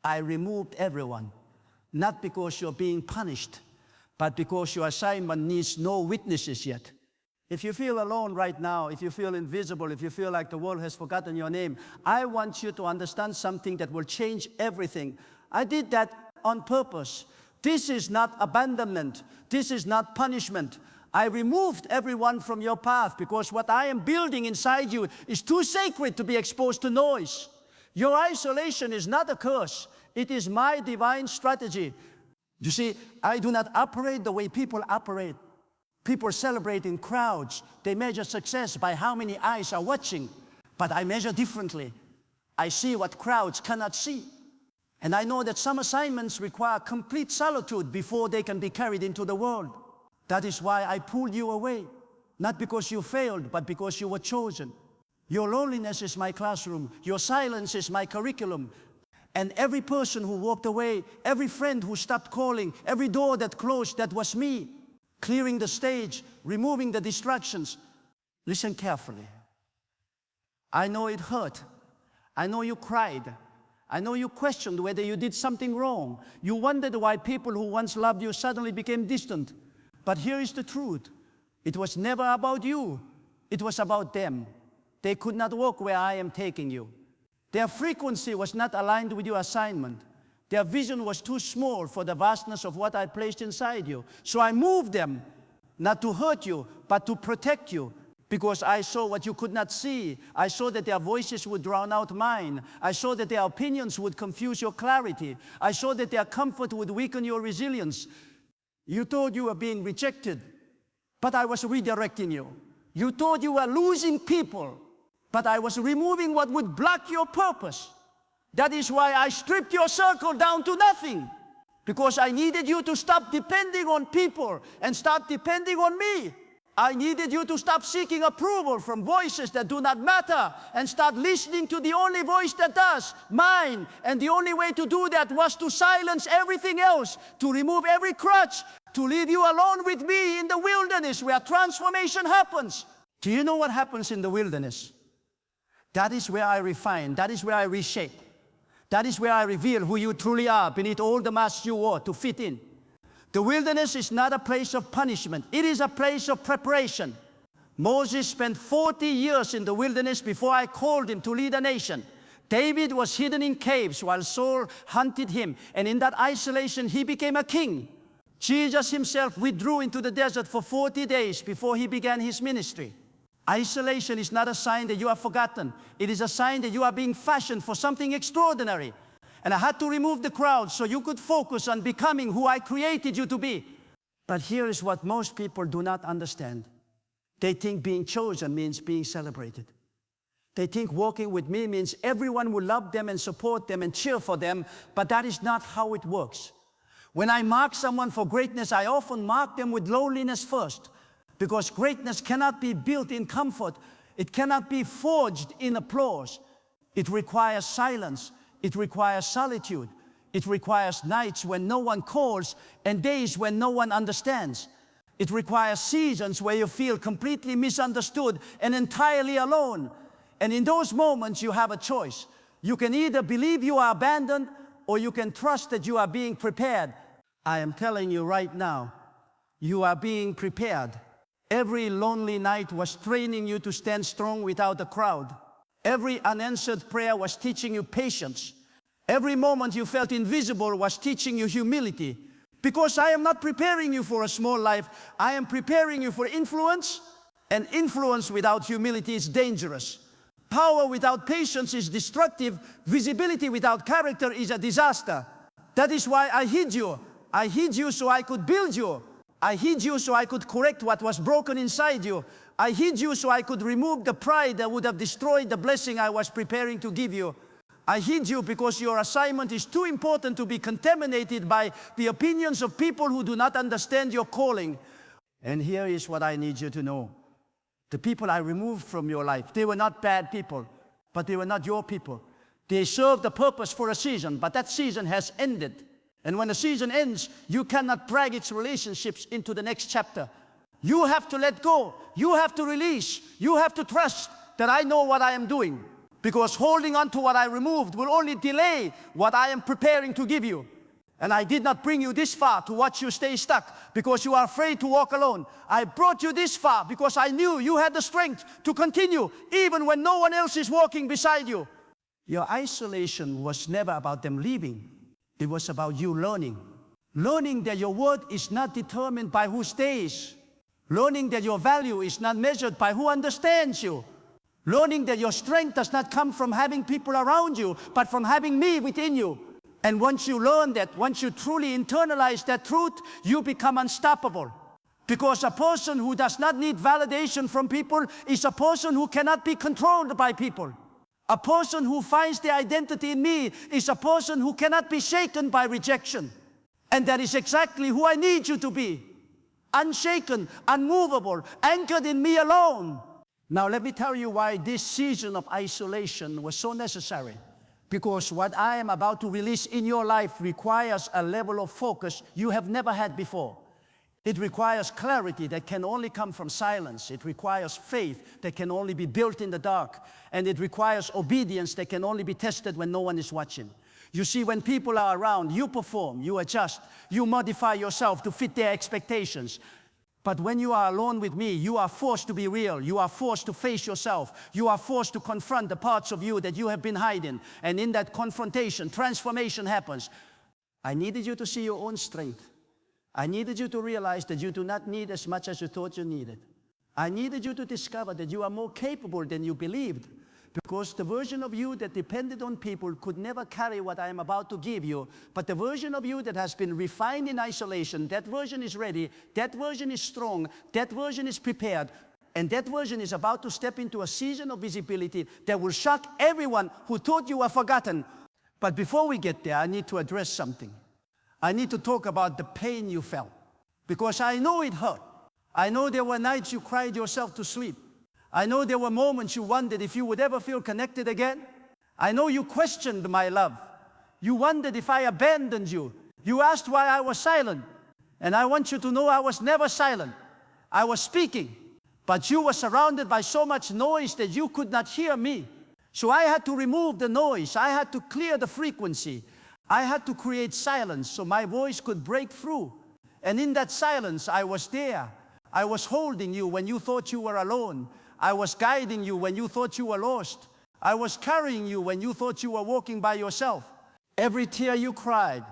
I removed everyone, not because you're being punished, but because your assignment needs no witnesses yet. If you feel alone right now, if you feel invisible, if you feel like the world has forgotten your name, I want you to understand something that will change everything. I did that on purpose. This is not abandonment. This is not punishment. I removed everyone from your path because what I am building inside you is too sacred to be exposed to noise. Your isolation is not a curse. It is my divine strategy. You see, I do not operate the way people operate. People celebrate in crowds. They measure success by how many eyes are watching. But I measure differently. I see what crowds cannot see. And I know that some assignments require complete solitude before they can be carried into the world. That is why I pulled you away. Not because you failed, but because you were chosen. Your loneliness is my classroom. Your silence is my curriculum. And every person who walked away, every friend who stopped calling, every door that closed, that was me. Clearing the stage, removing the distractions. Listen carefully. I know it hurt. I know you cried. I know you questioned whether you did something wrong. You wondered why people who once loved you suddenly became distant. But here is the truth. It was never about you. It was about them. They could not walk where I am taking you. Their frequency was not aligned with your assignment. Their vision was too small for the vastness of what I placed inside you. So I moved them, not to hurt you, but to protect you. Because I saw what you could not see. I saw that their voices would drown out mine. I saw that their opinions would confuse your clarity. I saw that their comfort would weaken your resilience. You thought you were being rejected, but I was redirecting you. You thought you were losing people, but I was removing what would block your purpose. That is why I stripped your circle down to nothing. Because I needed you to stop depending on people and start depending on me. I needed you to stop seeking approval from voices that do not matter and start listening to the only voice that does, mine. And the only way to do that was to silence everything else, to remove every crutch, to leave you alone with me in the wilderness where transformation happens. Do you know what happens in the wilderness? That is where I refine. That is where I reshape. That is where I reveal who you truly are beneath all the masks you wore to fit in. The wilderness is not a place of punishment. It is a place of preparation. Moses spent 40 years in the wilderness before I called him to lead a nation. David was hidden in caves while Saul hunted him. And in that isolation, he became a king. Jesus himself withdrew into the desert for 40 days before he began his ministry. Isolation is not a sign that you are forgotten. It is a sign that you are being fashioned for something extraordinary. And I had to remove the crowd so you could focus on becoming who I created you to be. But here is what most people do not understand. They think being chosen means being celebrated. They think walking with me means everyone will love them and support them and cheer for them, but that is not how it works. When I mark someone for greatness, I often mark them with loneliness first, because greatness cannot be built in comfort. It cannot be forged in applause. It requires silence. It requires solitude. It requires nights when no one calls and days when no one understands. It requires seasons where you feel completely misunderstood and entirely alone. And in those moments, you have a choice. You can either believe you are abandoned or you can trust that you are being prepared. I am telling you right now, you are being prepared. Every lonely night was training you to stand strong without a crowd. Every unanswered prayer was teaching you patience. Every moment you felt invisible was teaching you humility. Because I am not preparing you for a small life, I am preparing you for influence, and influence without humility is dangerous. Power without patience is destructive. Visibility without character is a disaster. That is why I hid you. I hid you so I could build you. I hid you so I could correct what was broken inside you. I hid you so I could remove the pride that would have destroyed the blessing I was preparing to give you. I hid you because your assignment is too important to be contaminated by the opinions of people who do not understand your calling. And here is what I need you to know. The people I removed from your life, they were not bad people, but they were not your people. They served a purpose for a season, but that season has ended. And when the season ends, you cannot drag its relationships into the next chapter. You have to let go. You have to release. You have to trust that I know what I am doing. Because holding on to what I removed will only delay what I am preparing to give you. And I did not bring you this far to watch you stay stuck because you are afraid to walk alone. I brought you this far because I knew you had the strength to continue even when no one else is walking beside you. Your isolation was never about them leaving. It was about you learning. Learning that your worth is not determined by who stays. Learning that your value is not measured by who understands you. Learning that your strength does not come from having people around you, but from having me within you. And once you learn that, once you truly internalize that truth, you become unstoppable. Because a person who does not need validation from people is a person who cannot be controlled by people. A person who finds their identity in me is a person who cannot be shaken by rejection. And that is exactly who I need you to be. Unshaken, unmovable, anchored in me alone. Now let me tell you why this season of isolation was so necessary. Because what I am about to release in your life requires a level of focus you have never had before. It requires clarity that can only come from silence. It requires faith that can only be built in the dark. And it requires obedience that can only be tested when no one is watching. You see, when people are around, you perform, you adjust, you modify yourself to fit their expectations. But when you are alone with me, you are forced to be real. You are forced to face yourself. You are forced to confront the parts of you that you have been hiding. And in that confrontation, transformation happens. I needed you to see your own strength. I needed you to realize that you do not need as much as you thought you needed. I needed you to discover that you are more capable than you believed. Because the version of you that depended on people could never carry what I am about to give you. But the version of you that has been refined in isolation, that version is ready, that version is strong, that version is prepared, and that version is about to step into a season of visibility that will shock everyone who thought you were forgotten. But before we get there, I need to address something. I need to talk about the pain you felt. Because I know it hurt. I know there were nights you cried yourself to sleep. I know there were moments you wondered if you would ever feel connected again. I know you questioned my love. You wondered if I abandoned you. You asked why I was silent. And I want you to know I was never silent. I was speaking. But you were surrounded by so much noise that you could not hear me. So I had to remove the noise. I had to clear the frequency. I had to create silence so my voice could break through. And in that silence, I was there. I was holding you when you thought you were alone. I was guiding you when you thought you were lost. I was carrying you when you thought you were walking by yourself. Every tear you cried,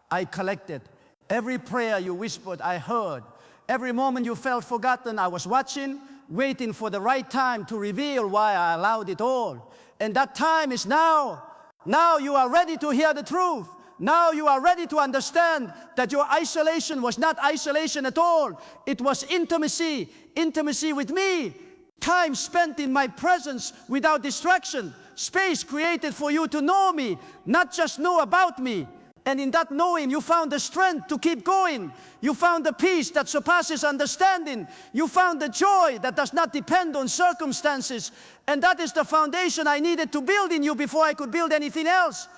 I collected. Every prayer you whispered, I heard. Every moment you felt forgotten, I was watching, waiting for the right time to reveal why I allowed it all. And that time is now. Now you are ready to hear the truth. Now you are ready to understand that your isolation was not isolation at all. It was intimacy, intimacy with me. Time spent in my presence without distraction. Space created for you to know me, not just know about me. And in that knowing, you found the strength to keep going. You found the peace that surpasses understanding. You found the joy that does not depend on circumstances. And that is the foundation I needed to build in you before I could build anything else.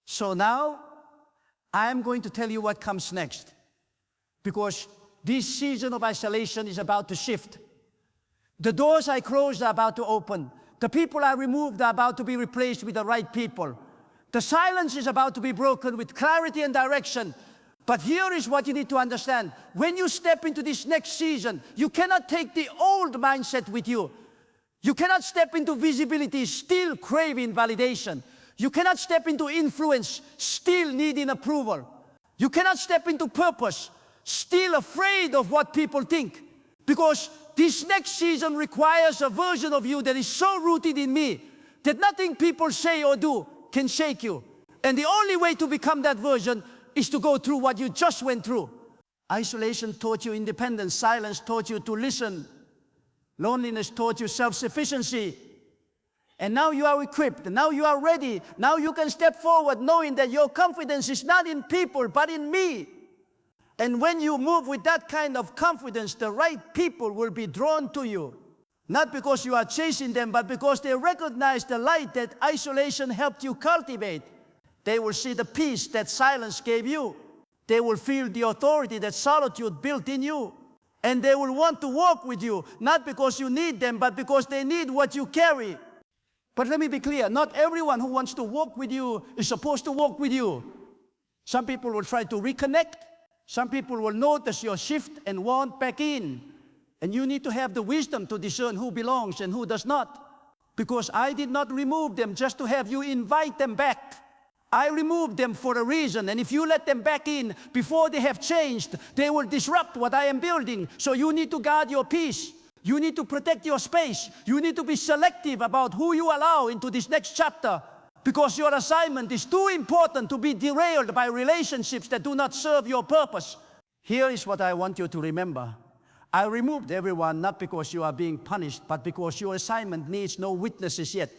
So now, I am going to tell you what comes next. Because this season of isolation is about to shift. The doors I closed are about to open. The people I removed are about to be replaced with the right people. The silence is about to be broken with clarity and direction. But here is what you need to understand. When you step into this next season, you cannot take the old mindset with you. You cannot step into visibility still craving validation. You cannot step into influence still needing approval. You cannot step into purpose still afraid of what people think. Because this next season requires a version of you that is so rooted in me that nothing people say or do can shake you. And the only way to become that version is to go through what you just went through. Isolation taught you independence. Silence taught you to listen. Loneliness taught you self-sufficiency. And now you are equipped. Now you are ready. Now you can step forward knowing that your confidence is not in people, but in me. And when you move with that kind of confidence, the right people will be drawn to you. Not because you are chasing them, but because they recognize the light that isolation helped you cultivate. They will see the peace that silence gave you. They will feel the authority that solitude built in you. And they will want to walk with you, not because you need them, but because they need what you carry. But let me be clear, not everyone who wants to walk with you is supposed to walk with you. Some people will try to reconnect. Some people will notice your shift and want back in. And you need to have the wisdom to discern who belongs and who does not. Because I did not remove them just to have you invite them back. I removed them for a reason, and if you let them back in before they have changed, they will disrupt what I am building. So you need to guard your peace. You need to protect your space. You need to be selective about who you allow into this next chapter, because your assignment is too important to be derailed by relationships that do not serve your purpose. Here is what I want you to remember. I removed everyone not because you are being punished, but because your assignment needs no witnesses yet.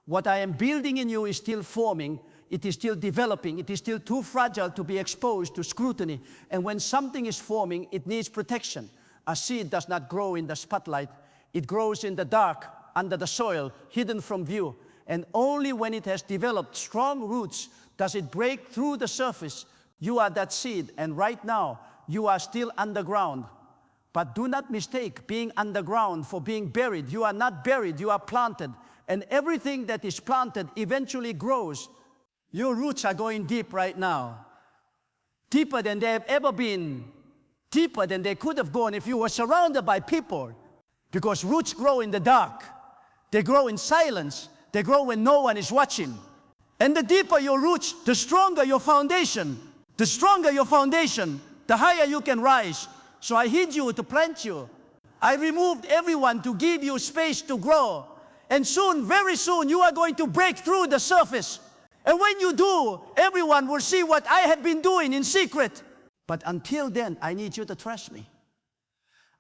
What I am building in you is still forming. It is still developing. It is still too fragile to be exposed to scrutiny. And when something is forming, it needs protection. A seed does not grow in the spotlight. It grows in the dark, under the soil, hidden from view. And only when it has developed strong roots does it break through the surface. You are that seed, and right now, you are still underground. But do not mistake being underground for being buried. You are not buried, you are planted. And everything that is planted eventually grows. Your roots are going deep right now. Deeper than they have ever been. Deeper than they could have gone if you were surrounded by people. Because roots grow in the dark. They grow in silence. They grow when no one is watching. And the deeper your roots, the stronger your foundation. The stronger your foundation, the higher you can rise. So I hid you to plant you. I removed everyone to give you space to grow. And soon, very soon, you are going to break through the surface. And when you do, everyone will see what I have been doing in secret. But until then, I need you to trust me.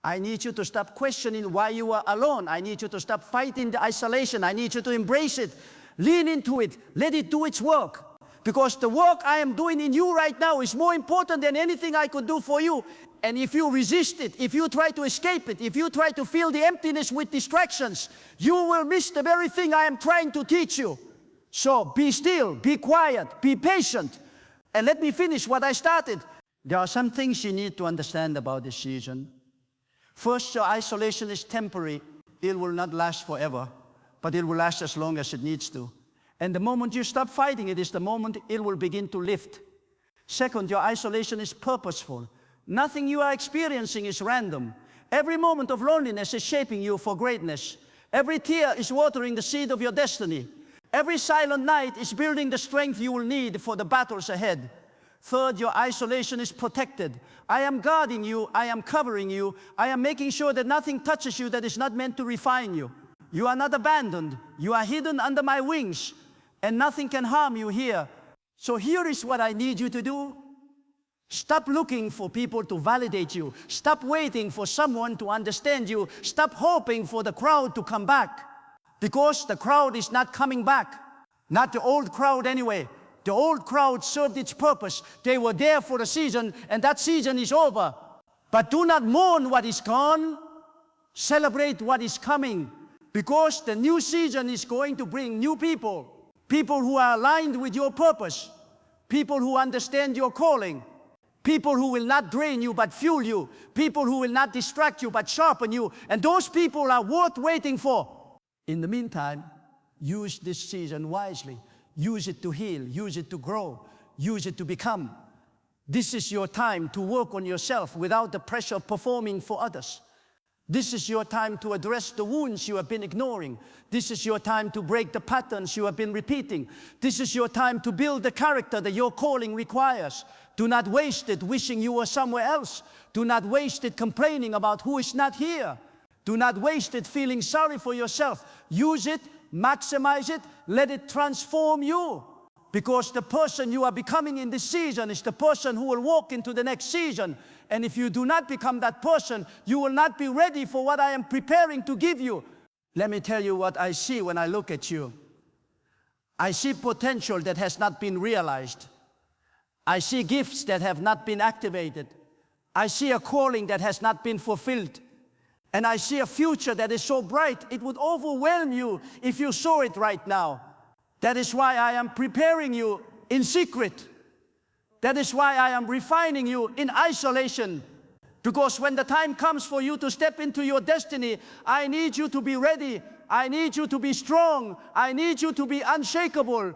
I need you to stop questioning why you are alone. I need you to stop fighting the isolation. I need you to embrace it. Lean into it. Let it do its work. Because the work I am doing in you right now is more important than anything I could do for you. And if you resist it, if you try to escape it, if you try to fill the emptiness with distractions, you will miss the very thing I am trying to teach you. So be still, be quiet, be patient. And let me finish what I started. There are some things you need to understand about this season. First, your isolation is temporary. It will not last forever, but it will last as long as it needs to. And the moment you stop fighting it is the moment it will begin to lift. Second, your isolation is purposeful. Nothing you are experiencing is random. Every moment of loneliness is shaping you for greatness. Every tear is watering the seed of your destiny. Every silent night is building the strength you will need for the battles ahead. Third, your isolation is protected. I am guarding you. I am covering you. I am making sure that nothing touches you that is not meant to refine you. You are not abandoned. You are hidden under my wings, and nothing can harm you here. So here is what I need you to do. Stop looking for people to validate you. Stop waiting for someone to understand you. Stop hoping for the crowd to come back. Because the crowd is not coming back. Not the old crowd anyway. The old crowd served its purpose. They were there for a season, and that season is over. But do not mourn what is gone. Celebrate what is coming. Because the new season is going to bring new people. People who are aligned with your purpose. People who understand your calling. People who will not drain you but fuel you. People who will not distract you but sharpen you. And those people are worth waiting for. In the meantime, use this season wisely. Use it to heal. Use it to grow. Use it to become. This is your time to work on yourself without the pressure of performing for others. This is your time to address the wounds you have been ignoring. This is your time to break the patterns you have been repeating. This is your time to build the character that your calling requires. Do not waste it wishing you were somewhere else. Do not waste it complaining about who is not here. Do not waste it feeling sorry for yourself. Use it, maximize it, let it transform you. Because the person you are becoming in this season is the person who will walk into the next season. And if you do not become that person, you will not be ready for what I am preparing to give you. Let me tell you what I see when I look at you. I see potential that has not been realized. I see gifts that have not been activated. I see a calling that has not been fulfilled. And I see a future that is so bright, it would overwhelm you if you saw it right now. That is why I am preparing you in secret. That is why I am refining you in isolation. Because when the time comes for you to step into your destiny, I need you to be ready I need you to be strong. I need you to be unshakable.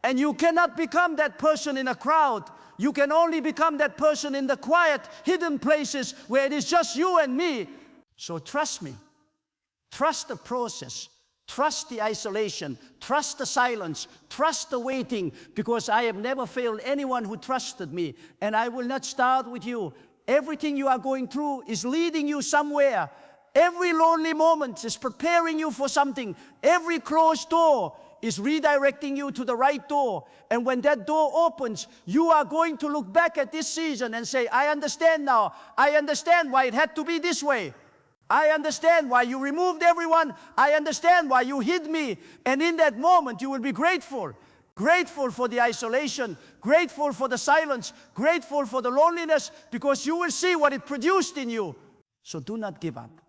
And you cannot become that person in a crowd. You can only become that person in the quiet, hidden places where it is just you and me. So trust me. Trust the process. Trust the isolation. Trust the silence. Trust the waiting, because I have never failed anyone who trusted me. And I will not start with you. Everything you are going through is leading you somewhere. Every lonely moment is preparing you for something. Every closed door is redirecting you to the right door. And when that door opens, you are going to look back at this season and say, I understand now. I understand why it had to be this way. I understand why you removed everyone. I understand why you hid me. And in that moment, you will be grateful. Grateful for the isolation, grateful for the silence, grateful for the loneliness, because you will see what it produced in you. So do not give up.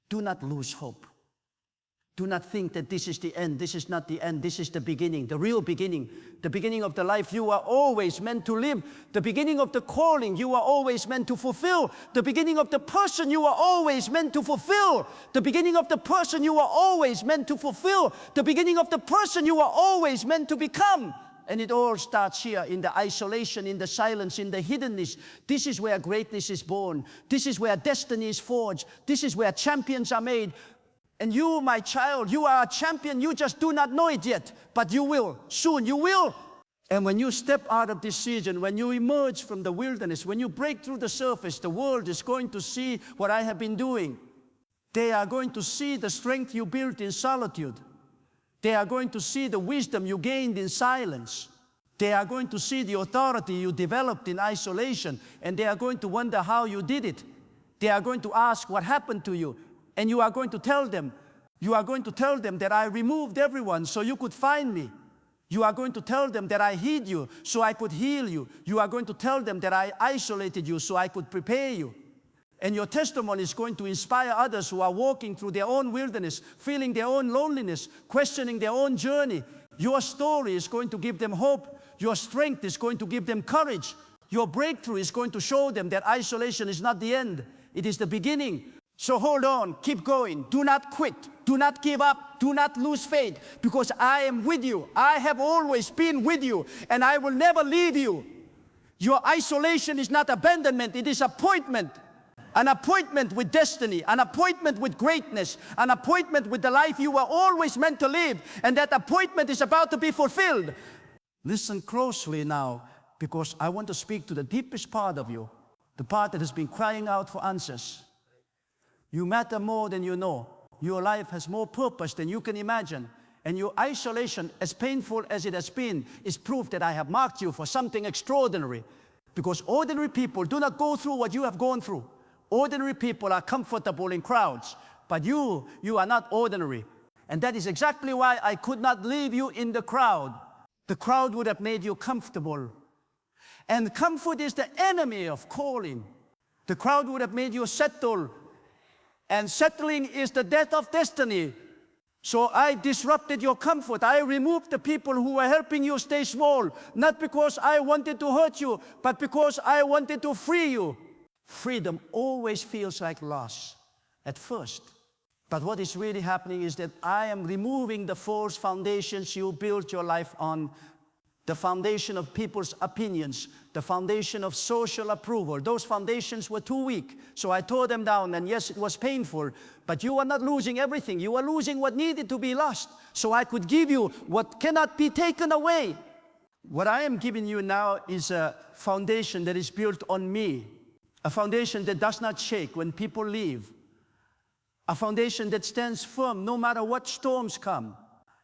Do not lose hope. Do not think that this is the end. This is not the end. This is the beginning, the real beginning, the beginning of the life you are always meant to live, the beginning of the calling you are always meant to fulfill, the beginning of the person you are always meant to fulfill, the beginning of the person you are always meant to fulfill, the beginning of the person you are always meant to become. And it all starts here in the isolation, in the silence, in the hiddenness. This is where greatness is born. This is where destiny is forged. This is where champions are made. And you, my child, you are a champion. You just do not know it yet, but you will. Soon you will. And when you step out of this season, when you emerge from the wilderness, when you break through the surface, the world is going to see what I have been doing. They are going to see the strength you built in solitude. They are going to see the wisdom you gained in silence. They are going to see the authority you developed in isolation. And they are going to wonder how you did it. They are going to ask what happened to you. And you are going to tell them that I removed everyone so you could find me. You are going to tell them that I hid you so I could heal you. You are going to tell them that I isolated you so I could prepare you. And your testimony is going to inspire others who are walking through their own wilderness, feeling their own loneliness, questioning their own journey. Your story is going to give them hope. Your strength is going to give them courage. Your breakthrough is going to show them that isolation is not the end. It is the beginning. So hold on, keep going. Do not quit. Do not give up. Do not lose faith, because I am with you. I have always been with you, and I will never leave you. Your isolation is not abandonment. It is appointment. An appointment with destiny, an appointment with greatness, an appointment with the life you were always meant to live, and that appointment is about to be fulfilled. Listen closely now, because I want to speak to the deepest part of you, the part that has been crying out for answers. You matter more than you know. Your life has more purpose than you can imagine. And your isolation, as painful as it has been, is proof that I have marked you for something extraordinary. Because ordinary people do not go through what you have gone through. Ordinary people are comfortable in crowds. But you are not ordinary. And that is exactly why I could not leave you in the crowd. The crowd would have made you comfortable. And comfort is the enemy of calling. The crowd would have made you settle. And settling is the death of destiny. So I disrupted your comfort. I removed the people who were helping you stay small, not because I wanted to hurt you, but because I wanted to free you. Freedom always feels like loss at first. But what is really happening is that I am removing the false foundations you built your life on, the foundation of people's opinions, the foundation of social approval. Those foundations were too weak, so I tore them down, and yes, it was painful, but you are not losing everything. You are losing what needed to be lost, so I could give you what cannot be taken away. What I am giving you now is a foundation that is built on me, a foundation that does not shake when people leave, a foundation that stands firm no matter what storms come.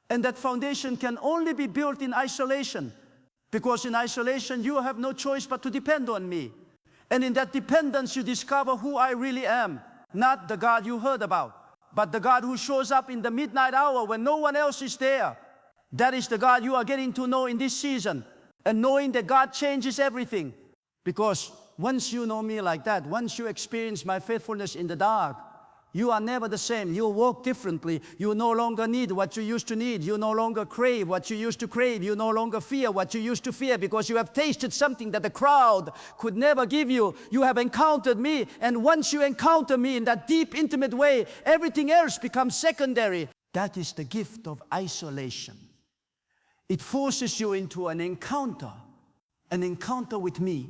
And that foundation can only be built in isolation, because in isolation you have no choice but to depend on me. And in that dependence you discover who I really am, not the God you heard about, but the God who shows up in the midnight hour when no one else is there. That is the God you are getting to know in this season, and knowing that God changes everything. Because once you know me like that, once you experience my faithfulness in the dark, You are never the same. You walk differently. You no longer need what you used to need. You no longer crave what you used to crave. You no longer fear what you used to fear, because you have tasted something that the crowd could never give you. You have encountered me, and once you encounter me in that deep, intimate way, everything else becomes secondary. That is the gift of isolation. It forces you into an encounter with me,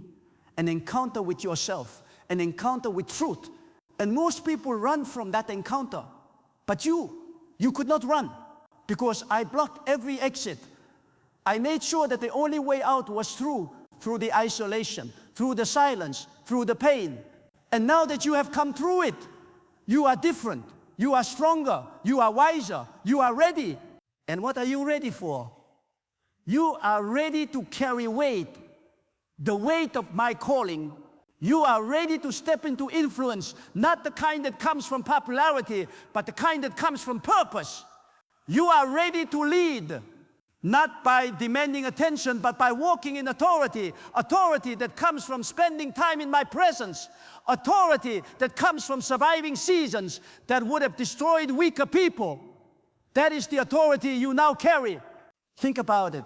an encounter with yourself, an encounter with truth. And most people run from that encounter. But you could not run, because I blocked every exit. I made sure that the only way out was through the isolation, through the silence, through the pain. And now that you have come through it, you are different. You are stronger. You are wiser. You are ready. And what are you ready for? You are ready to carry weight, the weight of my calling. You are ready to step into influence, not the kind that comes from popularity, but the kind that comes from purpose. You are ready to lead, not by demanding attention, but by walking in authority. Authority that comes from spending time in my presence. Authority that comes from surviving seasons that would have destroyed weaker people. That is the authority you now carry. Think about it.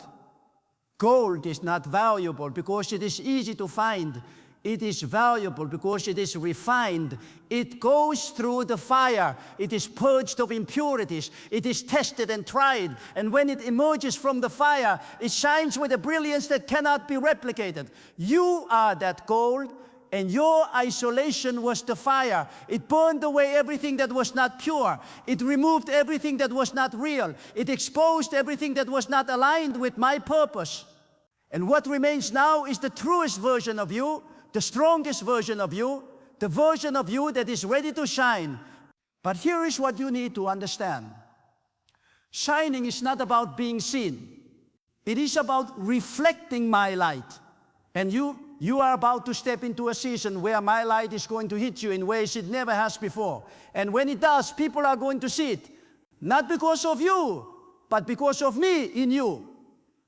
Gold is not valuable because it is easy to find. It is valuable because it is refined. It goes through the fire. It is purged of impurities. It is tested and tried. And when it emerges from the fire, it shines with a brilliance that cannot be replicated. You are that gold, and your isolation was the fire. It burned away everything that was not pure. It removed everything that was not real. It exposed everything that was not aligned with my purpose. And what remains now is the truest version of you, the strongest version of you, the version of you that is ready to shine. But here is what you need to understand. Shining is not about being seen. It is about reflecting my light. And you are about to step into a season where my light is going to hit you in ways it never has before. And when it does, people are going to see it. Not because of you, but because of me in you.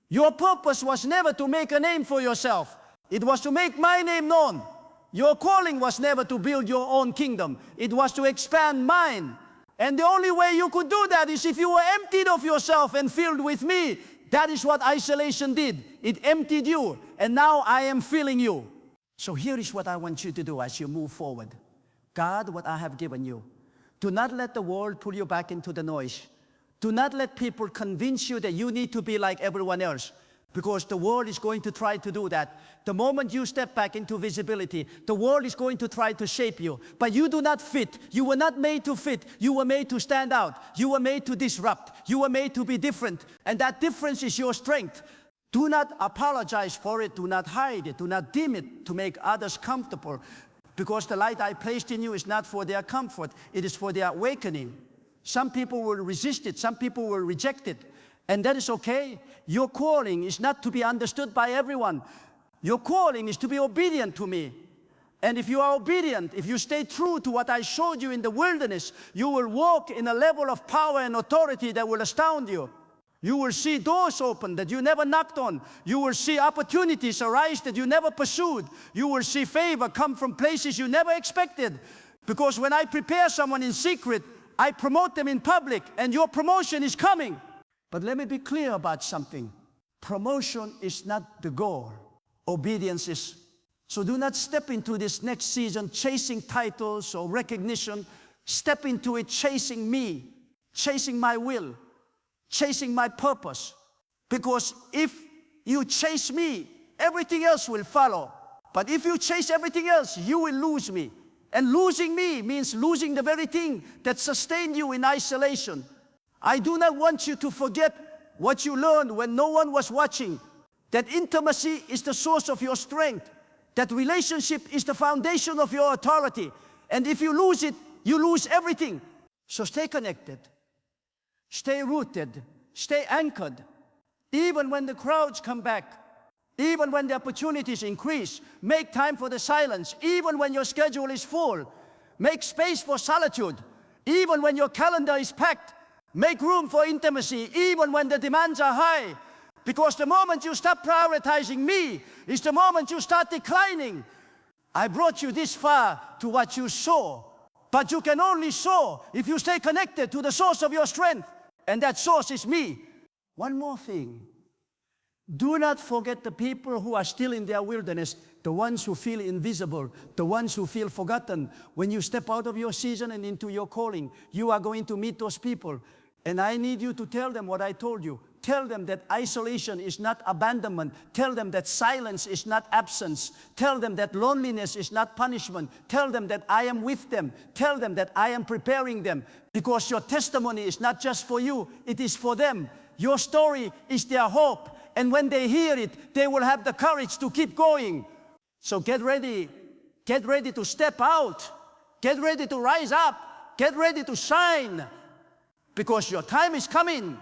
Your purpose was never to make a name for yourself. It was to make my name known. Your calling was never to build your own kingdom. It was to expand mine. And the only way you could do that is if you were emptied of yourself and filled with me. That is what isolation did. It emptied you. And now I am filling you. So here is what I want you to do as you move forward. Guard what I have given you. Do not let the world pull you back into the noise. Do not let people convince you that you need to be like everyone else, because the world is going to try to do that. The moment you step back into visibility, the world is going to try to shape you. But you do not fit. You were not made to fit. You were made to stand out. You were made to disrupt. You were made to be different. And that difference is your strength. Do not apologize for it. Do not hide it. Do not dim it to make others comfortable. Because the light I placed in you is not for their comfort. It is for their awakening. Some people will resist it. Some people will reject it. And that is okay. Your calling is not to be understood by everyone. Your calling is to be obedient to me. And if you are obedient, if you stay true to what I showed you in the wilderness, you will walk in a level of power and authority that will astound you. You will see doors open that you never knocked on. You will see opportunities arise that you never pursued. You will see favor come from places you never expected. Because when I prepare someone in secret, I promote them in public, and your promotion is coming. But let me be clear about something. Promotion is not the goal. Obedience is. So do not step into this next season chasing titles or recognition. Step into it chasing me, chasing my will, chasing my purpose. Because if you chase me, everything else will follow. But if you chase everything else, you will lose me. And losing me means losing the very thing that sustained you in isolation. I do not want you to forget what you learned when no one was watching. That intimacy is the source of your strength. That relationship is the foundation of your authority. And if you lose it, you lose everything. So stay connected. Stay rooted. Stay anchored. Even when the crowds come back. Even when the opportunities increase, make time for the silence. Even when your schedule is full, make space for solitude. Even when your calendar is packed, make room for intimacy. Even when the demands are high. Because the moment you stop prioritizing me is the moment you start declining. I brought you this far to what you saw. But you can only soar if you stay connected to the source of your strength. And that source is me. One more thing. Do not forget the people who are still in their wilderness, the ones who feel invisible, the ones who feel forgotten. When you step out of your season and into your calling, you are going to meet those people. And I need you to tell them what I told you. Tell them that isolation is not abandonment. Tell them that silence is not absence. Tell them that loneliness is not punishment. Tell them that I am with them. Tell them that I am preparing them. Because your testimony is not just for you, it is for them. Your story is their hope. And when they hear it, they will have the courage to keep going. So get ready. Get ready to step out. Get ready to rise up. Get ready to shine. Because your time is coming.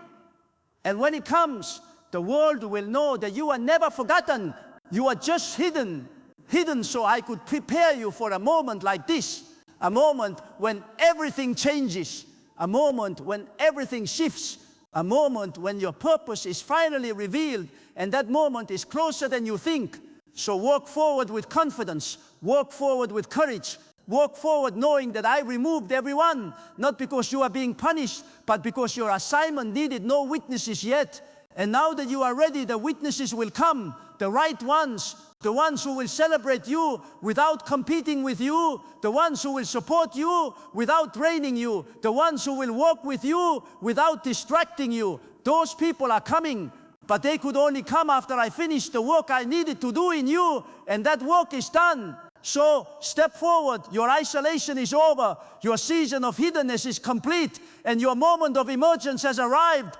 And when it comes, the world will know that you are never forgotten. You are just hidden. Hidden so I could prepare you for a moment like this. A moment when everything changes. A moment when everything shifts. A moment when your purpose is finally revealed. And that moment is closer than you think. So walk forward with confidence. Walk forward with courage. Walk forward knowing that I removed everyone, not because you are being punished, but because your assignment needed no witnesses yet. And now that you are ready, the witnesses will come, the right ones, the ones who will celebrate you without competing with you, the ones who will support you without draining you, the ones who will walk with you without distracting you. Those people are coming, but they could only come after I finished the work I needed to do in you, and that work is done. So step forward. Your isolation is over. Your season of hiddenness is complete. And your moment of emergence has arrived.